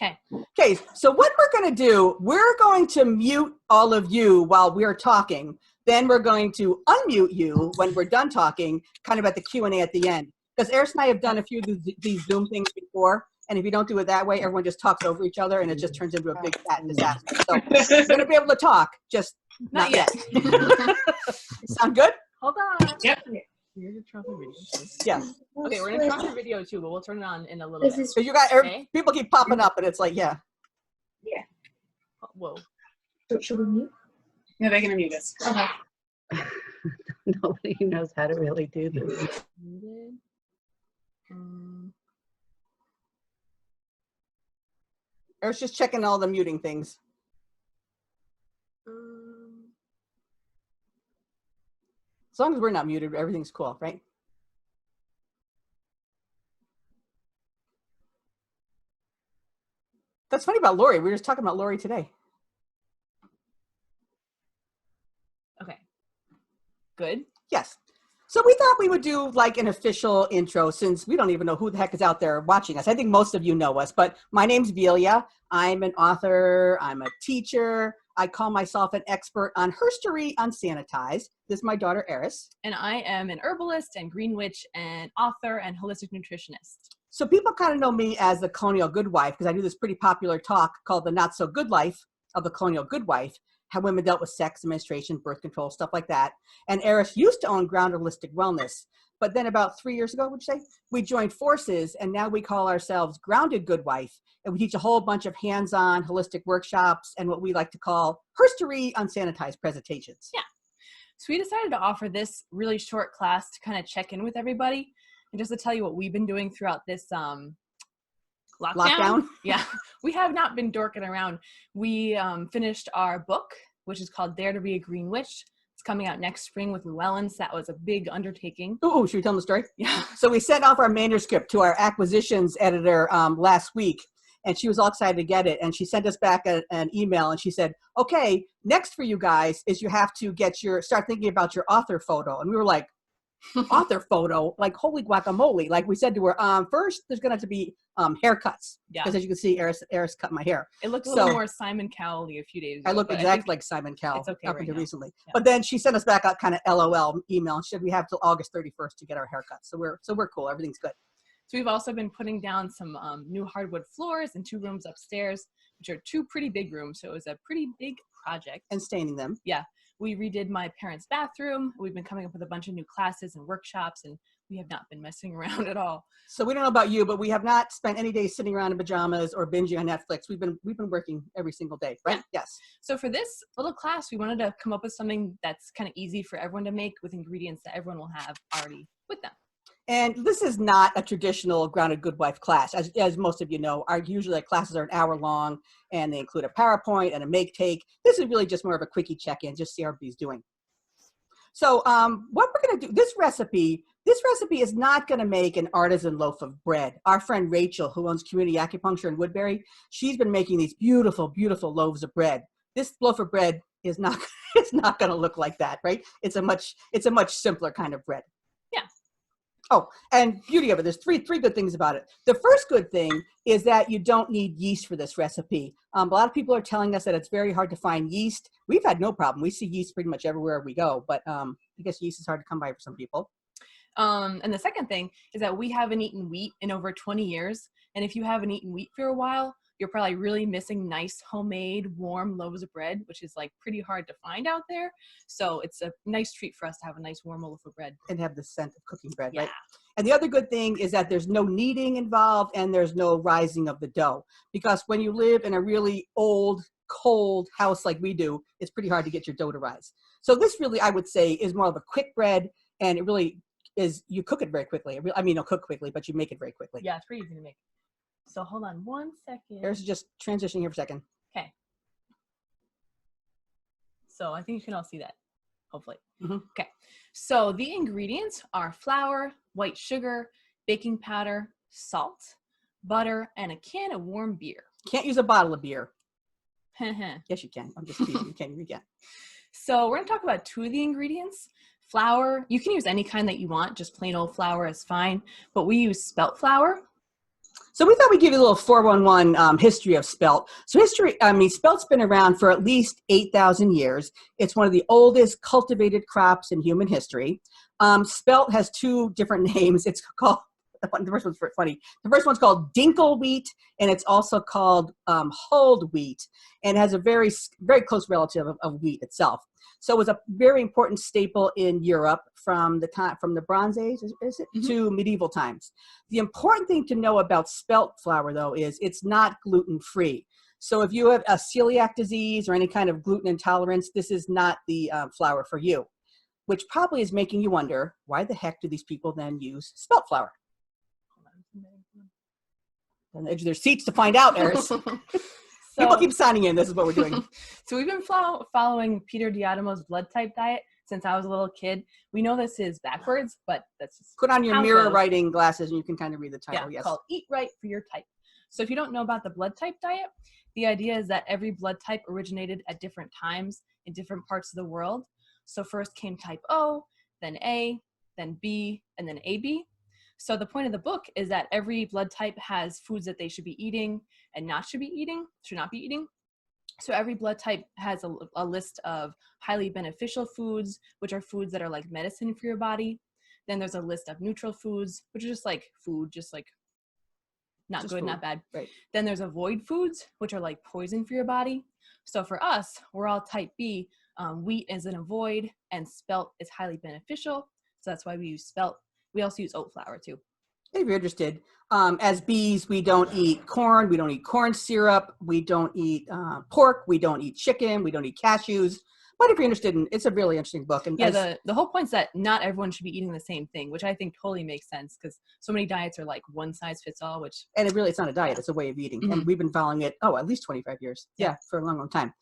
Okay. Okay, so what we're going to do, we're going to mute all of you while we're talking. Then we're going to unmute you when we're done talking, kind of at the Q&A at the end. Because Eris and I have done a few of these Zoom things before, and if you don't do it that way, everyone just talks over each other, and it just turns into a big fat disaster. So you're going to be able to talk, just not yet. Sound good? Hold on. Yep. Here's a trumpet video. Yeah. Okay, we're gonna drop your video too, but we'll turn it on in a little bit. So you got people keep popping up, and it's like, yeah. Yeah. Whoa. So should we mute? No, they're gonna mute us. Okay. Nobody knows how to really do this. I was just checking all the muting things. As long as we're not muted, everything's cool, right? That's funny about Lori. We were just talking about Lori today. Okay. Good. Yes. So we thought we would do like an official intro since we don't even know who the heck is out there watching us. I think most of you know us, but my name's Velia. I'm an author. I'm a teacher. I call myself an expert on herstory unsanitized. This is my daughter, Eris. And I am an herbalist and green witch and author and holistic nutritionist. So people kind of know me as the Colonial Good Wife because I do this pretty popular talk called The Not So Good Life of the Colonial Good Wife, how women dealt with sex, menstruation, birth control, stuff like that. And Eris used to own Ground Holistic Wellness. But then about 3 years ago, would you say, we joined forces and now we call ourselves Grounded Good Wife. And we teach a whole bunch of hands-on holistic workshops and what we like to call herstory unsanitized presentations. Yeah. So we decided to offer this really short class to kind of check in with everybody and just to tell you what we've been doing throughout this lockdown. Yeah, we have not been dorking around. We finished our book, which is called Dare to Be a Green Witch. It's coming out next spring with Llewellyn's. That was a big undertaking. Oh, should we tell them the story? Yeah. So we sent off our manuscript to our acquisitions editor last week, and she was all excited to get it. And she sent us back an email, and she said, okay, next for you guys is you have to start thinking about your author photo. And we were like, author photo, like holy guacamole. Like we said to her, first there's going to have to be haircuts. Yeah. Because as you can see, Eris cut my hair. It looked a little more Simon Cowell-y a few days ago. I look exactly like Simon Cowell okay up right until now. recently. Yeah. But then she sent us back a kind of LOL email and said we have till August 31st to get our haircuts. So we're cool. Everything's good. So we've also been putting down some new hardwood floors in 2 rooms upstairs, which are 2 pretty big rooms. So it was a pretty big project. And staining them. Yeah. We redid my parents' bathroom. We've been coming up with a bunch of new classes and workshops, and we have not been messing around at all. So we don't know about you, but we have not spent any days sitting around in pajamas or binging on Netflix. We've been working every single day, right? Yeah. Yes. So for this little class, we wanted to come up with something that's kind of easy for everyone to make with ingredients that everyone will have already with them. And this is not a traditional Grounded Good Wife class. As most of you know, our classes are an hour long and they include a PowerPoint and a make-take. This is really just more of a quickie check-in, just see how everybody's doing. So what we're gonna do, this recipe is not gonna make an artisan loaf of bread. Our friend Rachel, who owns Community Acupuncture in Woodbury, she's been making these beautiful, beautiful loaves of bread. This loaf of bread is not, it's not gonna look like that, right? It's a much simpler kind of bread. Yeah. Oh, and beauty of it, there's three good things about it. The first good thing is that you don't need yeast for this recipe. A lot of people are telling us that it's very hard to find yeast. We've had no problem. We see yeast pretty much everywhere we go, but I guess yeast is hard to come by for some people. And the second thing is that we haven't eaten wheat in over 20 years. And if you haven't eaten wheat for a while, you're probably really missing nice homemade warm loaves of bread, which is like pretty hard to find out there. So it's a nice treat for us to have a nice warm loaf of bread. And have the scent of cooking bread, Yeah. right? And the other good thing is that there's no kneading involved and there's no rising of the dough. Because when you live in a really old, cold house like we do, it's pretty hard to get your dough to rise. So this really, I would say, is more of a quick bread, and it really is, you cook it very quickly. I mean, you don't cook quickly, but you make it very quickly. Yeah, it's pretty easy to make. So hold on 1 second. There's just transitioning here for a second. Okay. So I think you can all see that, hopefully. Mm-hmm. Okay. So the ingredients are flour, white sugar, baking powder, salt, butter, and a can of warm beer. Can't use a bottle of beer. Yes, you can. I'm just teasing. You can. You can. So we're going to talk about 2 of the ingredients. Flour, you can use any kind that you want. Just plain old flour is fine. But we use spelt flour. So we thought we'd give you a little 411 history of spelt. So spelt's been around for at least 8,000 years. It's one of the oldest cultivated crops in human history. Spelt has two different names. It's called, the first one's funny. The first one's called dinkel wheat, and it's also called hulled wheat, and has a very, very close relative of wheat itself. So it was a very important staple in Europe from the Bronze Age, is it, Mm-hmm. to medieval times. The important thing to know about spelt flour, though, is it's not gluten-free. So if you have a celiac disease or any kind of gluten intolerance, this is not the flour for you, which probably is making you wonder, why the heck do these people then use spelt flour? On the edge of their seats to find out, Eris. People keep signing in. This is what we're doing. So we've been following Peter Diademo's blood type diet since I was a little kid. We know this is backwards, but that's just Put on your how it mirror goes. writing glasses and you can kind of read the title. Yeah, Yes. called Eat Right for Your Type. So if you don't know about the blood type diet, the idea is that every blood type originated at different times in different parts of the world. So first came type O, then A, then B, and then AB. So the point of the book is that every blood type has foods that they should be eating and should not be eating. So every blood type has a list of highly beneficial foods, which are foods that are like medicine for your body. Then there's a list of neutral foods, which are just like food, just like not Just good, food. not bad. Right. Then there's avoid foods, which are like poison for your body. So for us, we're all type B. Wheat is an avoid, and spelt is highly beneficial. So that's why we use spelt. We also use oat flour too. If you're interested, as bees, we don't eat corn. We don't eat corn syrup. We don't eat pork. We don't eat chicken. We don't eat cashews. But if you're interested it's a really interesting book. And yeah, the whole point is that not everyone should be eating the same thing, which I think totally makes sense because so many diets are like one size fits all, which. And it's not a diet, it's a way of eating. Mm-hmm. And we've been following it, at least 25 years. Yeah, for a long, long time.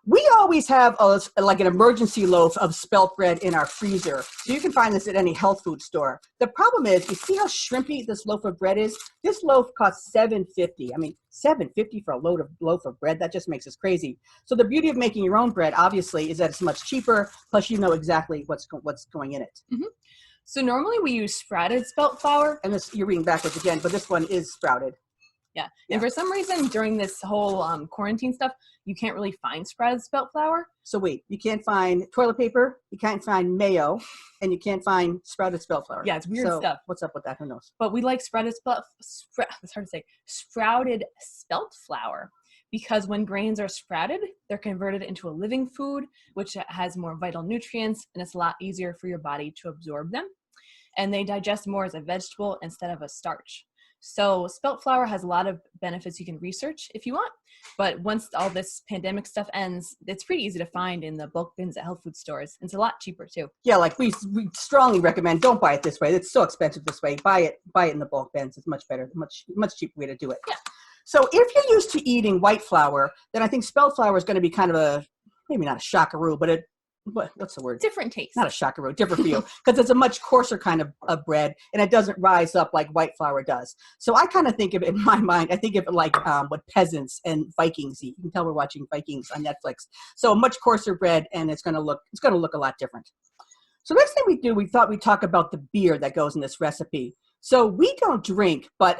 We always have like an emergency loaf of spelt bread in our freezer. So you can find this at any health food store. The problem is, you see how shrimpy this loaf of bread is? This loaf costs $7.50. I mean, $7.50 for a loaf of bread, that just makes us crazy. So the beauty of making your own bread, obviously, is that it's much cheaper, plus you know exactly what's going in it. Mm-hmm. So normally we use sprouted spelt flour. And this, you're reading backwards again, but this one is sprouted. Yeah. And for some reason during this whole quarantine stuff, you can't really find sprouted spelt flour. So wait, you can't find toilet paper, you can't find mayo, and you can't find sprouted spelt flour. Yeah, it's weird stuff. What's up with that? Who knows? But we like sprouted sprouted spelt flour because when grains are sprouted, they're converted into a living food, which has more vital nutrients, and it's a lot easier for your body to absorb them. And they digest more as a vegetable instead of a starch. So spelt flour has a lot of benefits you can research if you want. But once all this pandemic stuff ends, it's pretty easy to find in the bulk bins at health food stores. It's a lot cheaper too. Yeah, like we strongly recommend, don't buy it this way. It's so expensive this way. Buy it in the bulk bins. It's much better, much cheaper way to do it. Yeah. So if you're used to eating white flour, then I think spelt flour is going to be kind of maybe not a shockaroo, but what's the word? Different taste. Not a shockaroo, different for you, because it's a much coarser kind of bread, and it doesn't rise up like white flour does. So I kind of think of it, in my mind, I think of it like what peasants and Vikings eat. You can tell we're watching Vikings on Netflix. So a much coarser bread, and it's going to look a lot different. So next thing we thought we'd talk about the beer that goes in this recipe. So we don't drink, but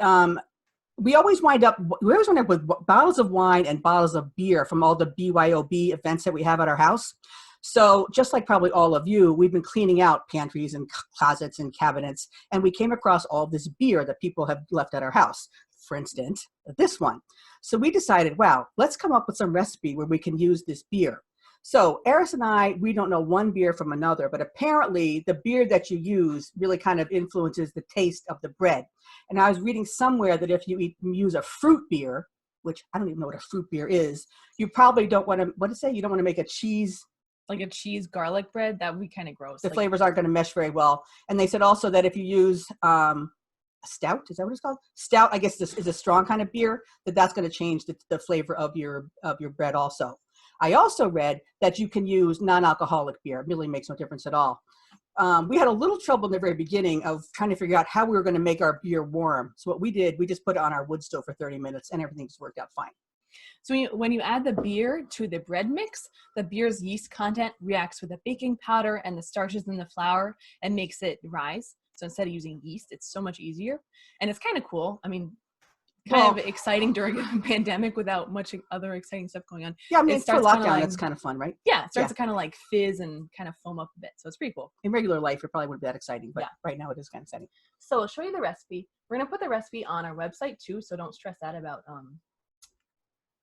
we always wind up with bottles of wine and bottles of beer from all the BYOB events that we have at our house. So just like probably all of you, we've been cleaning out pantries and closets and cabinets, and we came across all this beer that people have left at our house. For instance, this one. So we decided, wow, let's come up with some recipe where we can use this beer. So Eris and I, we don't know one beer from another, but apparently the beer that you use really kind of influences the taste of the bread. And I was reading somewhere that if you use a fruit beer, which I don't even know what a fruit beer is, you probably don't want to, you don't want to make a cheese, like a cheese garlic bread, that would be kind of gross. The flavors aren't going to mesh very well. And they said also that if you use a stout, is that what it's called? Stout, I guess this is a strong kind of beer, that's going to change the flavor of your bread also. I also read that you can use non-alcoholic beer. It really makes no difference at all. We had a little trouble in the very beginning of trying to figure out how we were going to make our beer warm. So what we did, we just put it on our wood stove for 30 minutes and everything just worked out fine. So when you add the beer to the bread mix, the beer's yeast content reacts with the baking powder and the starches in the flour and makes it rise. So instead of using yeast, it's so much easier. And it's kind of cool. I mean, Well, kind of exciting during a pandemic without much other exciting stuff going on. yeah, I mean, It for starts kinda lockdown, like- it's kind of fun, right? Yeah, it starts Yeah. to kind of like fizz and kind of foam up a bit. So it's pretty cool. In regular life, it probably wouldn't be that exciting, but Yeah. right now it is kind of exciting. So I'll show you the recipe. We're going to put the recipe on our website too, so don't stress out about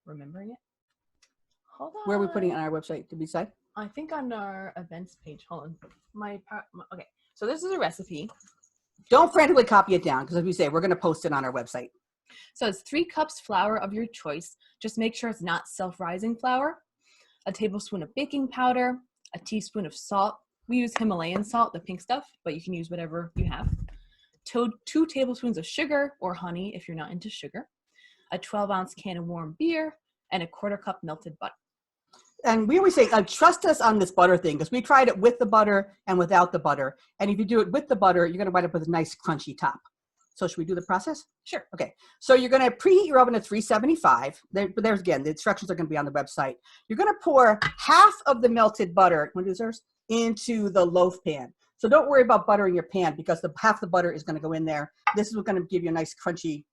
remembering it. Hold on. Where are we putting it on our website to be said? I think on our events page. Hold on. Okay. So this is a recipe. Don't frantically copy it down because, as we say, we're going to post it on our website. So it's 3 cups flour of your choice. Just make sure it's not self-rising flour. A tablespoon of baking powder. A teaspoon of salt. We use Himalayan salt, the pink stuff, but you can use whatever you have. 2 tablespoons of sugar or honey if you're not into sugar. A 12-ounce can of warm beer, and a 1/4 cup melted butter. And we always say, trust us on this butter thing because we tried it with the butter and without the butter. And if you do it with the butter, you're going to wind up with a nice crunchy top. So should we do the process? Sure. Okay. So you're going to preheat your oven at 375. There's again, the instructions are going to be on the website. You're going to pour half of the melted butter, want to do this, into the loaf pan. So don't worry about buttering your pan because half the butter is going to go in there. This is going to give you a nice crunchy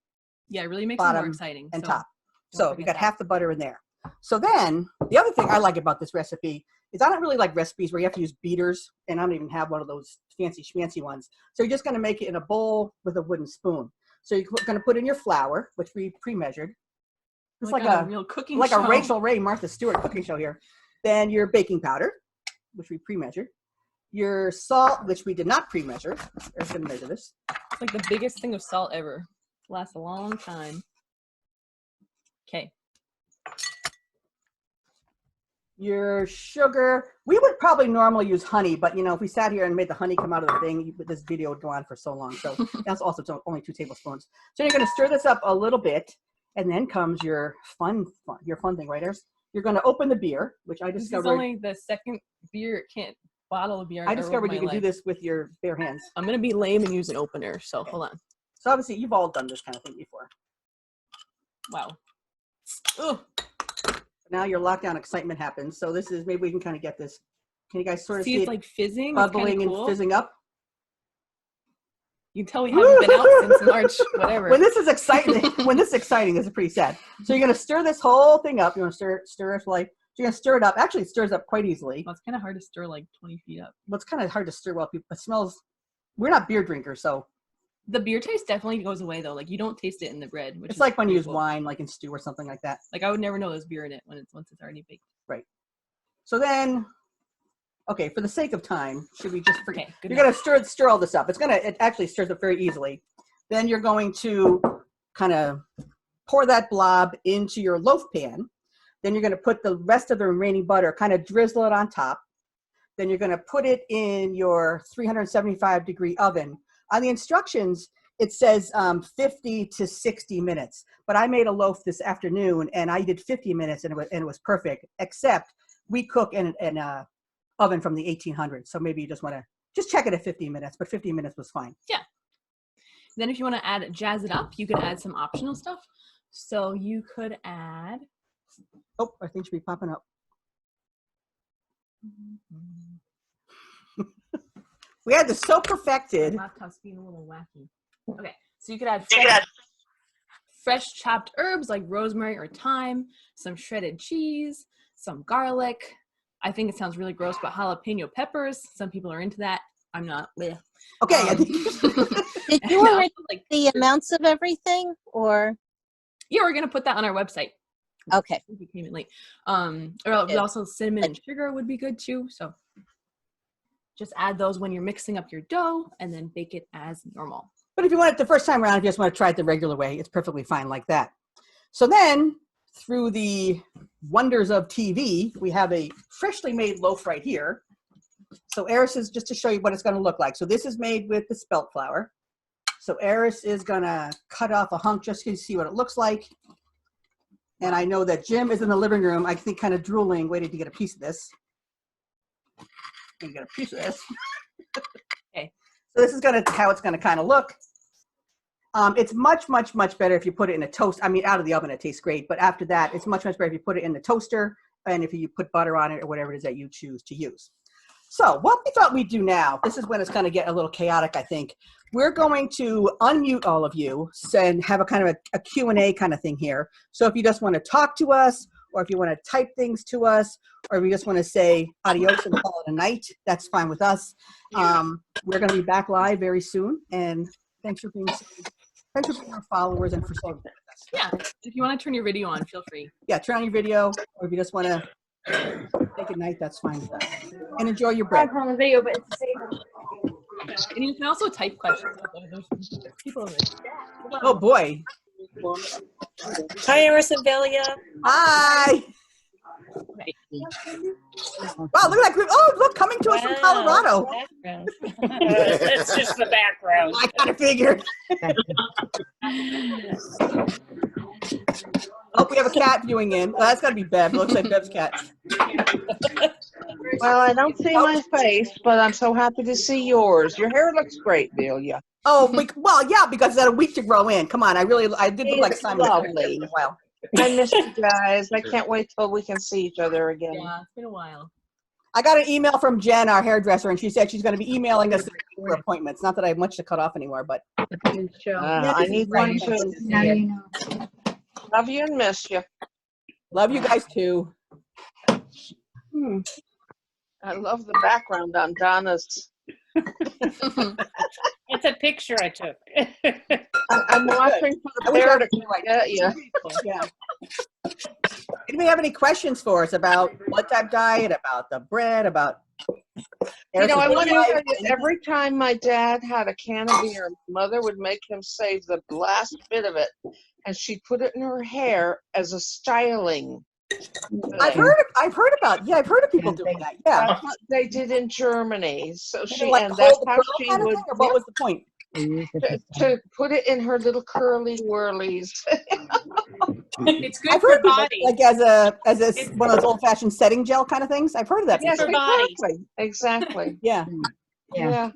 Yeah, it really makes it more bottom exciting. and so top. don't So we forget got that. half the butter in there. So then the other thing I like about this recipe is I don't really like recipes where you have to use beaters, and I don't even have one of those fancy schmancy ones. So you're just going to make it in a bowl with a wooden spoon. So you're going to put in your flour, which we pre-measured. It's like a real cooking like show. a Rachel Ray, Martha Stewart cooking show here. Then your baking powder, which we pre-measured. Your salt, which we did not pre-measure. There's going to measure this. It's like the biggest thing of salt ever. Lasts a long time. Okay. Your sugar, we would probably normally use honey, but if we sat here and made the honey come out of the thing, this video would go on for so long. So that's also only 2 tablespoons. So you're going to stir this up a little bit, and then comes your fun thing, right? You're going to open the beer, which I This discovered. is only the second bottle of beer I I've ever discovered opened you in my can do life. this with your bare hands. I'm gonna be lame and use an opener. So hold on. So obviously you've all done this kind of thing before. Wow. Ugh. Now your lockdown excitement happens. So this is, maybe we can kind of get this. Can you guys sort of See, see it's it like fizzing. bubbling It's kind and of cool. fizzing up? You can tell we haven't been out since March. Whatever. When this is exciting, this is pretty sad. So you're going to stir this whole thing up. You want to stir it like, you're going to stir it up. Actually, it stirs up quite easily. Well, it's kind of hard to stir like 20 feet up. But it's kind of hard to stir while people, it smells, we're not beer drinkers, so. The beer taste definitely goes away though. Like you don't taste it in the bread. Which It's is like when you pretty use cool. wine, like in stew or something like that. Like I would never know there's beer in it once it's already baked. Right. So then, okay, for the sake of time, should we just forget? Okay. Good You're going to stir all this up. It actually stirs up very easily. Then you're going to kind of pour that blob into your loaf pan. Then you're going to put the rest of the remaining butter, kind of drizzle it on top. Then you're going to put it in your 375-degree oven. On the instructions, it says 50 to 60 minutes. But I made a loaf this afternoon, and I did 50 minutes, and it was perfect, except we cook in an oven from the 1800s. So maybe you just want to just check it at 50 minutes, but 50 minutes was fine. Yeah. Then if you want to jazz it up, you could add some optional stuff. So you could add. Oh, our thing should be popping up. We had this so perfected. Laptop's being a little wacky. Okay, so you could add fresh chopped herbs like rosemary or thyme, some shredded cheese, some garlic. I think it sounds really gross, but jalapeno peppers. Some people are into that. I'm not. Bleh. Okay, I think Did And you also, already like the amounts of everything, or yeah, we're gonna put that on our website. okay? I think you came in late. Or Yeah. also cinnamon and sugar would be good too. So just add those when you're mixing up your dough, and then bake it as normal. But if you want it the first time around, if you just want to try it the regular way, it's perfectly fine like that. So then, through the wonders of TV, we have a freshly made loaf right here. So Eris is, just to show you what it's going to look like. So this is made with the spelt flour. So Eris is going to cut off a hunk just so you see what it looks like. And I know that Jim is in the living room, I think kind of drooling, waiting to get a piece of this. And get a piece of this. Okay. So this is how it's going to kind of look. It's much, much, much better if you put it in a toast. I mean, out of the oven, it tastes great. But after that, it's much, much better if you put it in the toaster and if you put butter on it or whatever it is that you choose to use. So what we thought we'd do now, this is when it's going to get a little chaotic, I think. We're going to unmute all of you and have a kind of a Q&A kind of thing here. So if you just want to talk to us, or if you want to type things to us, or if you just want to say adios and call it a night, that's fine with us. We're going to be back live very soon, and thanks for being our followers and for staying with us. Yeah, if you want to turn your video on, feel free. Yeah, turn on your video, or if you just want to say good night, that's fine with us. And enjoy your break. on the video, but it's the same. And you can also type questions. There's people in the chat. Oh boy. Hi, Iris and Velia. Hi. Wow, look at that group. Oh, look, coming to us from Colorado. It's just the background. I kind of figured. Oh, we have a cat viewing in. Well, that's got to be Bev. It looks like Bev's cat. Well, I don't see my face, but I'm so happy to see yours. Your hair looks great, Delia. Oh, well, yeah, because it's had a week to grow in. Come on, I did look like It's Simon. lovely. Wow. I miss you guys. I can't wait till we can see each other again. Yeah, it's been a while. I got an email from Jen, our hairdresser, and she said she's going to be emailing us for appointments. Not that I have much to cut off anymore, but. I need one too. Now you know. Love you and miss you. Love you guys too. I love the background on Donna's. It's a picture I took. I'm watching for the I wish I bear could to get you. Yeah. Anybody have any questions for us about blood type diet, about the bread, about? You know, I want to Diet? tell you, every time my dad had a can of beer, my mother would make him save the last bit of it, and she'd put it in her hair as a styling. I've heard of people doing that. Yeah. That's what they did in Germany. So And she, then, like, and hold that's the how pearl she kind of would, thing, or what was the point? to put it in her little curly whirlies. It's good I've for heard of it, body. like as a one of those old fashioned setting gel kind of things. I've heard of that. Yes, for body. exactly. Yeah. Yeah.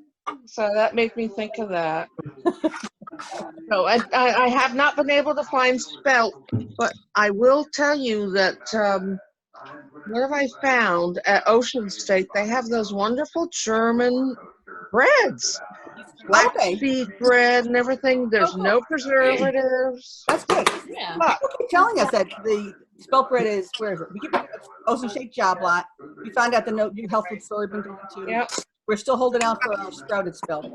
So that made me think of that. So I have not been able to find spelt, but I will tell you that what have I found at Ocean State? They have those wonderful German breads, black Okay. seed bread and everything. There's cool. no preservatives. That's good. Yeah. People keep telling us that the spelt bread is, where is it? We get Ocean Shake Job Lot. We found out the new health food store we've been going to. Yep. We're still holding out for our sprouted spelt.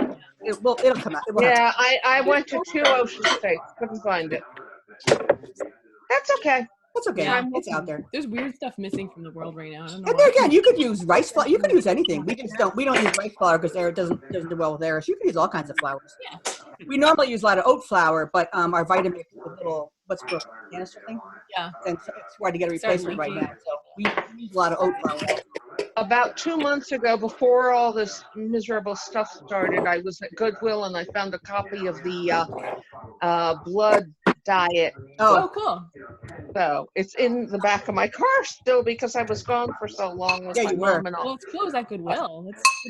It'll come out. It will Yeah, I went to 2 Ocean States, couldn't find it. That's okay. That's okay. Yeah. It's out there. There's weird stuff missing from the world right now. I don't know And why. there again, you could use rice flour. You could use anything. We don't use rice flour because it doesn't do well with theirs. You can use all kinds of flours. Yeah. We normally use a lot of oat flour, but our vitamin little canister thing. Yeah. And so it's hard to get a Started replacement right leaking. now. So we use a lot of oat flour. About 2 months ago, before all this miserable stuff started, I was at Goodwill and I found a copy of the blood diet. Oh, Oh, cool. So it's in the back of my car still because I was gone for so long with Yeah, my you were. mom and all. Well, it's closed at Goodwill.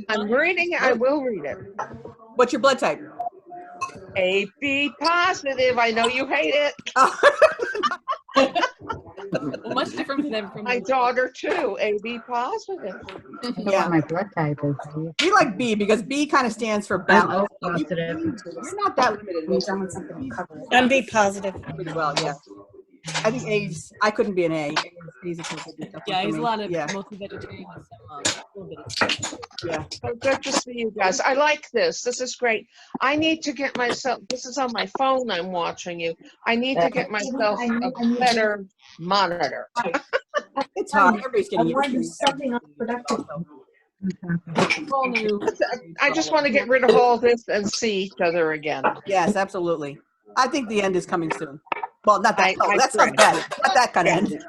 I'm reading it. I will read it. what's your blood type? AB positive. I know you hate it. Oh. Well, much different than from My daughter too. AB positive. Yeah. My blood type is. We like B because B kind of stands for I'm balance. O positive. You're not that limited. We've done with something to cover it. I'm B positive. Pretty well, yeah. I think A's. I couldn't be an A. A's a tough one Yeah, for he's me. a lot of Yeah, mostly vegetarian with some a little bit of stuff. yeah. So good to see you guys. I like this. This is great. I need to get myself, this is on my phone I'm watching you. I need to get myself a better monitor. It's hard. Everybody's I getting wanted to do used to something unproductive. Whole new. I just want to get rid of all this and see each other again. Yes, absolutely. I think the end is coming soon. Well, not that. I That sounds agree. bad. Not that kind of end.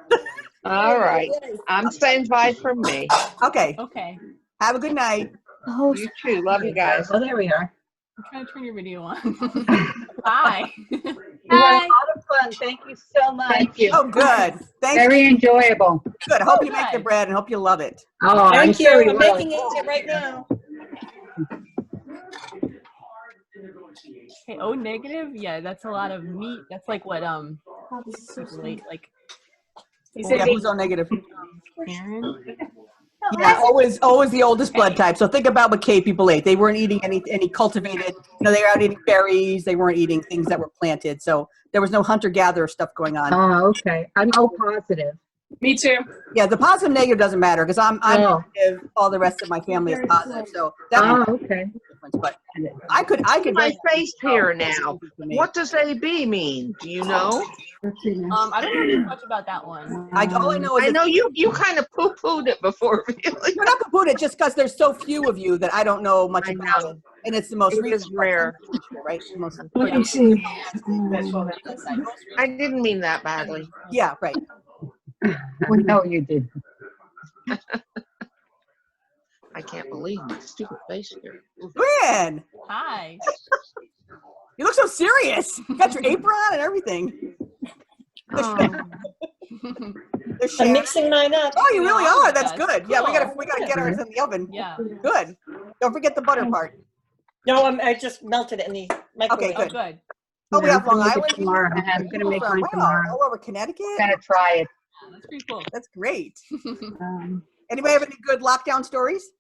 All right. I'm saying bye from me. Okay. Okay. Have a good night. Oh, You too. Love you guys. Oh, there we are. I'm trying to turn your video on. Bye. We had a lot of fun. Thank you so much. thank you. Oh, good. Thanks. Very enjoyable. Good. I hope you good. make the bread and hope you love it. Oh, I'm Thank sure you. we I'm will. making it right now. Okay, O negative? Yeah, that's a lot of meat. That's like what Oh, this is so late, like He Yeah, said who's O negative? Karen. Yeah, always the oldest blood type. So think about what cave people ate. They weren't eating any cultivated, they were out eating berries. They weren't eating things that were planted. So there was no hunter-gatherer stuff going on. Oh, okay. I'm O positive. Me too. Yeah, the positive negative doesn't matter because I'm Oh. negative. All the rest of my family is positive. So that Oh, makes okay. a difference. But I could My very face here now. What does AB mean? Do you know? I don't know much about that one. all I know is I know you kind of poo-pooed it before, really. we're not gonna put it just because there's so few of you that I don't know much I about know. it, and it's the most It recent is rare. right? The most, Let me see. I didn't mean that badly. yeah, right. We know you did. I can't believe my stupid face here. Gwen, Hi. you look so serious. You got your apron on and everything. Oh, They're I'm sharing. mixing mine up. Oh, you really are. That's Yes. good. Yeah, we gotta Cool. get ours in the oven. Yeah. Good. Don't forget the butter part. No, I just melted it in the microwave. Oh, good. Oh, we Yeah, have I'm Long gonna make it Island. tomorrow. I'm gonna make mine Wow, tomorrow. all over Connecticut. Gonna try it. That's pretty cool. That's great. Anybody have any good lockdown stories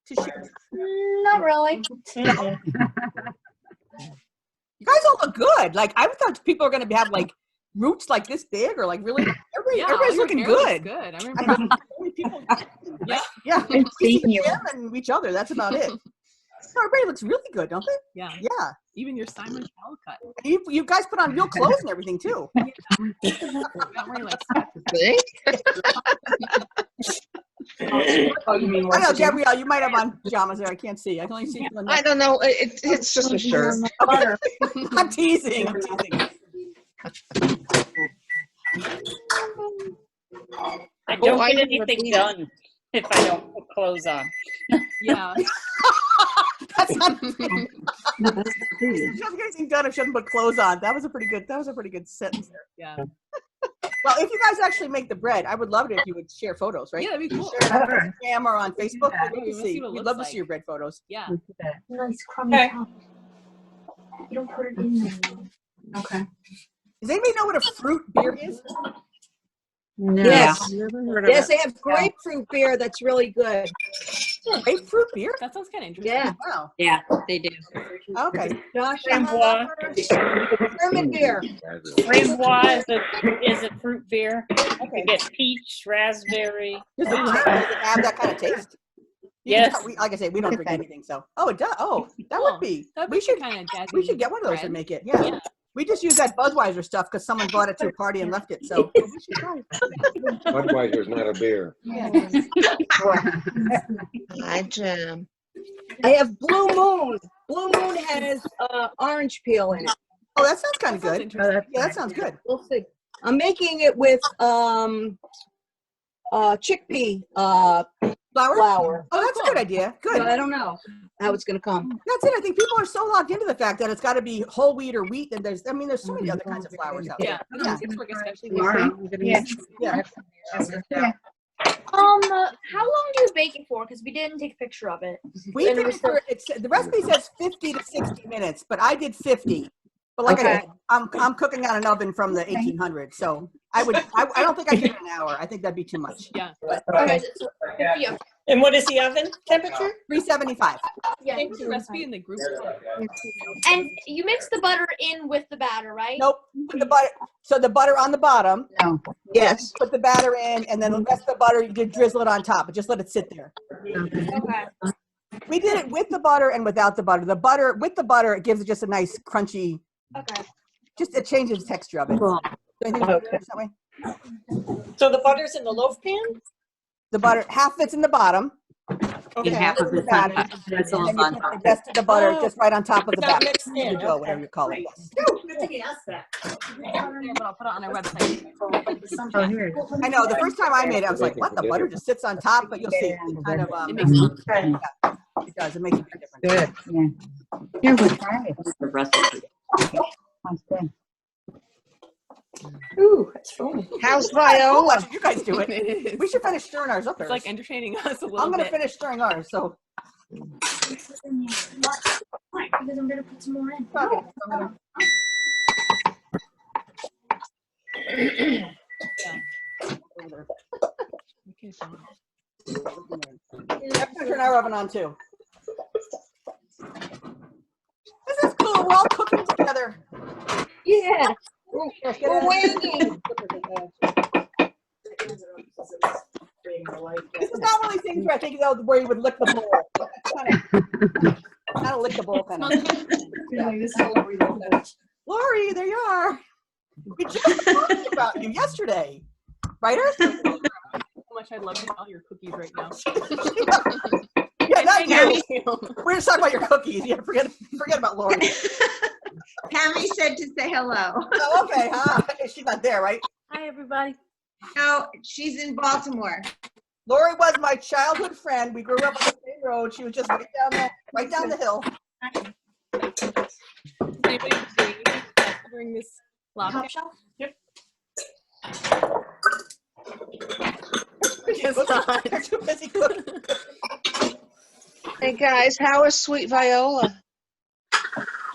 to share? Not really. Mm-mm. You guys all look good. Like I thought people are gonna have like roots like this big or like really. Everybody's your looking hair looks good. good. I I remember. mean, only people. Yeah. Yeah. I've We see seen you. them and each other. That's about it. No, everybody looks really good, don't they? Yeah. Yeah. Even your Simon Cowell cut. You guys put on real clothes and everything too. You're not wearing like see? Oh, you mean I know, Gabrielle, you might have on pajamas there. I can't see. I can only see from the I neck. don't know. It's just a shirt. Okay. I'm teasing. I'm teasing. I don't I get didn't anything repeat it. done if I don't put clothes on. Yeah. That's not. She doesn't get anything done if she doesn't put clothes on. That was a pretty good sentence there. Yeah. Well, if you guys actually make the bread, I would love it if you would share photos, right? Yeah, that'd be cool. Share it on Instagram or on Facebook. Yeah, We'd love we to wanna see see. what it We'd looks love to like. see your bread photos. Yeah. Nice crummy Okay. top. You don't put it in there. Okay. Does anybody know what a fruit beer is? No. Yes. Never heard of Yes, it. they have grapefruit beer that's really good. Grapefruit beer? That sounds kind of interesting. Yeah. Wow. Yeah, they do. Okay. Josh, Framboise. German beer. Framboise is a fruit beer. You get peach, raspberry. Does it have that kind of taste? Yes. Like I say, we don't drink anything, so. Oh, it does. Oh, that Cool. would be. That'd We be should. kind of jazzy. We should get one of those and make it. Yeah. Yeah. We just use that Budweiser stuff because someone brought it to a party and left it. So we should try it. Budweiser's not a beer. Hi, Jim. I have Blue Moon. Blue Moon has orange peel in it. Oh, that sounds kind of That sounds good. interesting. Yeah, that sounds good. We'll see. I'm making it with chickpea flour. Oh, that's a good idea. Good. So I don't know how it's going to come. That's it. I think people are so locked into the fact that it's got to be whole wheat or wheat, and there's so many other kinds of flours out there. Yeah. Yeah. Especially Yeah. How long do you bake it for? Because we didn't take a picture of it. We And did it was it for, the recipe says 50 to 60 minutes, but I did 50. But like I said, I'm cooking on an oven from the 1800s, so I don't think I did an hour. I think that'd be too much. Yeah. Okay. So 50 of- And what is the oven temperature? 375. Yeah. Thanks for the recipe in the group. And you mix the butter in with the batter, right? Nope. Put the butter. So the butter on the bottom. No. Yes. Put the batter in, and then the rest of the butter you could drizzle it on top, but just let it sit there. Okay. We did it with the butter and without the butter. The butter with the butter, it gives it just a nice crunchy. Okay. Just it changes the texture of it. Cool. Don't you think it's that way? So the butter's in the loaf pan? The butter, half of it's in the bottom. Okay. Half of it's on top. That's all on top. The rest of the butter just right on top of the Not batter. mixed in. The dough, whatever you call it. Yes. Good thing you asked that. I'll put it on our website. Oh, here. I know. The first time I made it, I was like, "What? The butter just sits on top?" But you'll see. It kind of It makes sense. it does. It makes a big difference. Good. Yeah. Here, we'll try it. The recipe. Sounds good. Ooh, that's fun. How's Why Viola? should you guys do it? It is. We should finish stirring ours up. It's like entertaining us a little I'm gonna bit. finish stirring ours. So Because I'm gonna put some more in. okay, I'm gonna- Okay, fine. turn our oven on too. This is cool. We're all cooking together. Yeah. Let's get We're in. waiting. This is not one of these things where I think where you would lick the bowl. Not a lick the bowl kind of. Yeah. Lori, there you are. We just talked about you yesterday, right, Earth? How much I'd love to smell your cookies right now. Yeah, not you. We're just talking about your cookies. Yeah, forget about Lori. Tammy said to say hello. Oh, okay. Huh? She's not there, right? Hi, everybody. No, she's in Baltimore. Lori was my childhood friend. We grew up on the same road. She was just right down the hill. Anybody during this lava shelf? Yep. They're too busy cooking. Hey guys, how is Sweet Viola?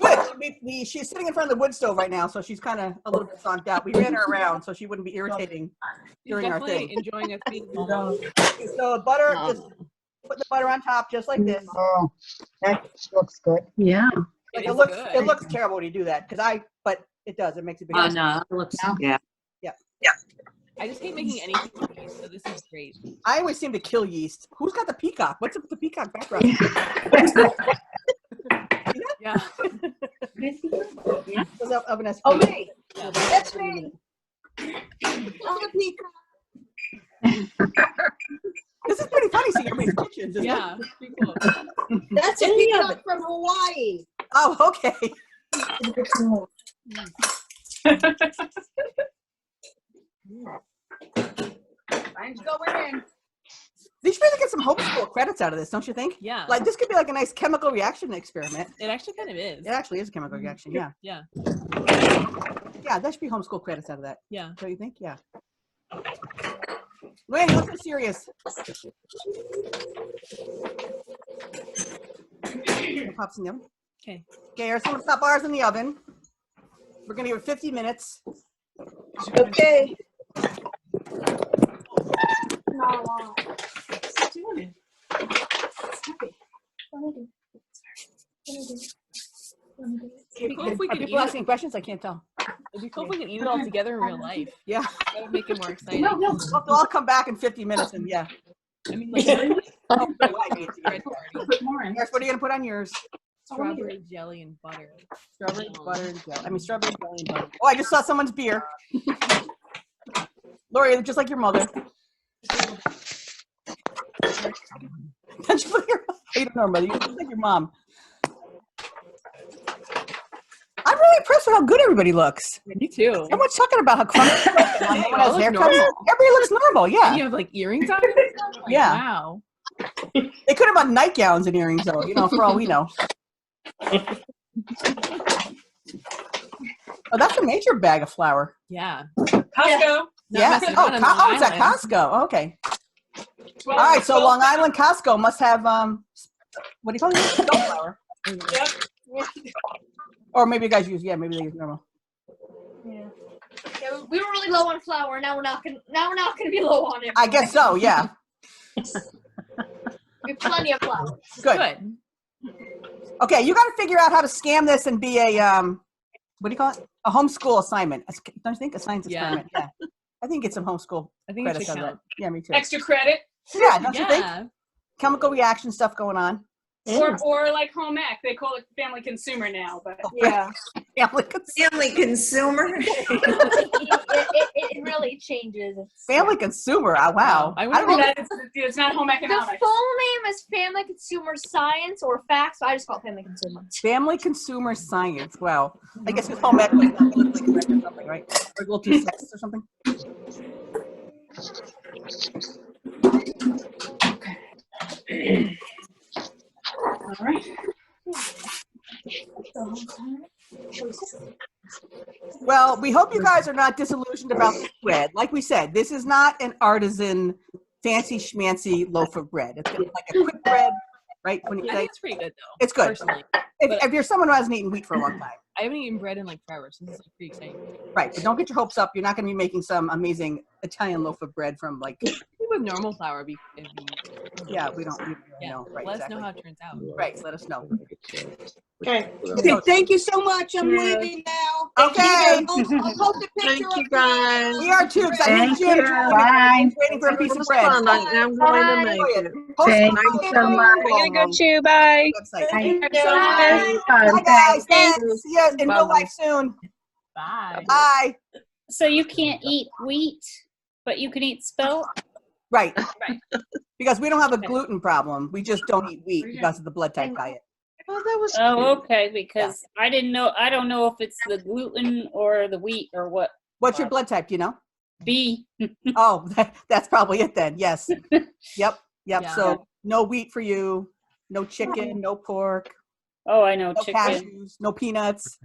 Good. She's sitting in front of the wood stove right now, so she's kind of a little bit zonked out. We ran her around so she wouldn't be irritating during our Definitely thing. enjoying us being So butter, just put the butter on top, just like this. Oh, that looks good. Yeah. Like It it is looks terrible when you do that but it does. It makes a big Oh difference. no, it looks Yeah. I just hate making anything cookies, so this is great. I always seem to kill yeast. Who's got the peacock? What's up with the peacock background? Yeah. Goes up oven SP. Oh, me. Yeah. That's me. Oh, the peacock. This is pretty funny seeing everybody's kitchens, isn't Yeah. it? Pretty cool. That's a peacock from Hawaii. Oh, okay. Mine's going in. They should really get some homeschool credits out of this, don't you think? Yeah. Like this could be like a nice chemical reaction experiment. It actually kind of is. It actually is a chemical reaction, yeah. Yeah. Yeah, that should be homeschool credits out of that. Yeah. Don't you think? Yeah. Wait, you look so serious. Pops in the oven. Okay. Okay, here's some top ours in the oven. We're gonna give it 50 minutes. Okay. It'd be cool if we Are could people eat asking questions? I can't tell. It'd be cool if we could eat it all together in real life. Yeah. That would make it more exciting. They'll all come back in 50 minutes and yeah. I mean, like, Oh, I hate bread it. party. Here's what are you gonna put on yours? Strawberry jelly and butter. Strawberry butter and jelly. I mean strawberry jelly and butter. Oh, I just saw someone's beer. Lori, just like your mother. Don't you look you don't know her mother. You look like your mom. I'm really impressed with how good everybody looks. Me too. Everyone's talking about how crummy They everyone all has look haircuts. normal. Everybody looks normal, And yeah. you have like earrings on it? Like, Yeah. Wow. They could have had nightgowns and earrings though, for all we know. Oh, that's a major bag of flour. Yeah. Costco. Yeah. messing Oh, around on Long it's at Island. Costco. Oh, okay. All right, so Long Island Costco must have what do you call it? Spelt flour. Yep. Or maybe you guys use maybe they use normal. Yeah, we were really low on flour. Now we're not gonna be low on it. I guess so. Yeah. We have plenty of flour. Good. Good. Okay, you got to figure out how to scam this and be a what do you call it? A homeschool assignment. Don't you think a science experiment? Yeah. I think get some homeschool I think it credits should out of that. count. Yeah, me too. Extra credit. Yeah, don't you think? Yeah. Chemical reaction stuff going on. Or like home ec. They call it family consumer now, but Yeah. Family consumer. It really changes. Family consumer. Oh, wow. I I don't know. it's not home The economics. full name is Family Consumer Science or Facts. So I just call it Family Consumer. Family consumer science. Wow. I guess it's home ec was not politically correct or something, right? Or a little too sexist or something. All right. Well, we hope you guys are not disillusioned about the bread. Like we said, this is not an artisan, fancy schmancy loaf of bread. It's like a quick bread, right? When you I say think it's pretty good though. it's good. Personally. If you're someone who hasn't eaten wheat for a long time, I haven't eaten bread in like forever, so this is pretty exciting. right? But don't get your hopes up. You're not going to be making some amazing Italian loaf of bread from like. With normal flour, it'd be Yeah, we don't really Yeah. know. Right, Let us exactly. know how it turns out. Right, let us know. Okay. Okay, thank you so much. I'm leaving now. Okay. I'll post a picture Thank you, of guys. We are too, because I hear Thank Jim you. drooling Bye. and waiting for a It piece of was bread. fun. I am going to make Enjoy it. Post it Thank on you the so much. I gotta go too. Bye. website. Thank you. Bye. Bye, guys. Thanks. Thanks. See you in real Bye. life soon. Bye. Bye. So you can't eat wheat, but you can eat spelt? Right. Right. Because we don't have a gluten problem. We just don't eat wheat because of the blood type diet. Oh, that was Oh, cute. okay, because I didn't know, I don't know if it's the gluten or the wheat or what. What's your blood type? Do you know? B. Oh, that's probably it then. Yes. Yep. Yep. Yeah. So no wheat for you. No chicken. No pork. Oh, I know, No chicken. cashews. No peanuts.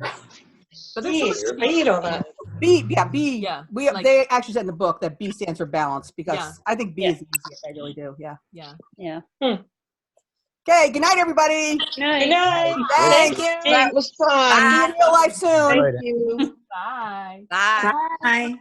But this was I eat all that. B. Yeah. B. Yeah, We like- they actually said in the book that B stands for balance because Yeah. I think B Yeah. is the easiest. I really do. Yeah. Yeah. Yeah. Okay. Good night, everybody. Nice. Good night. Thanks. Thank you. that was fun. See you in real life soon. Thank you. Bye. Bye.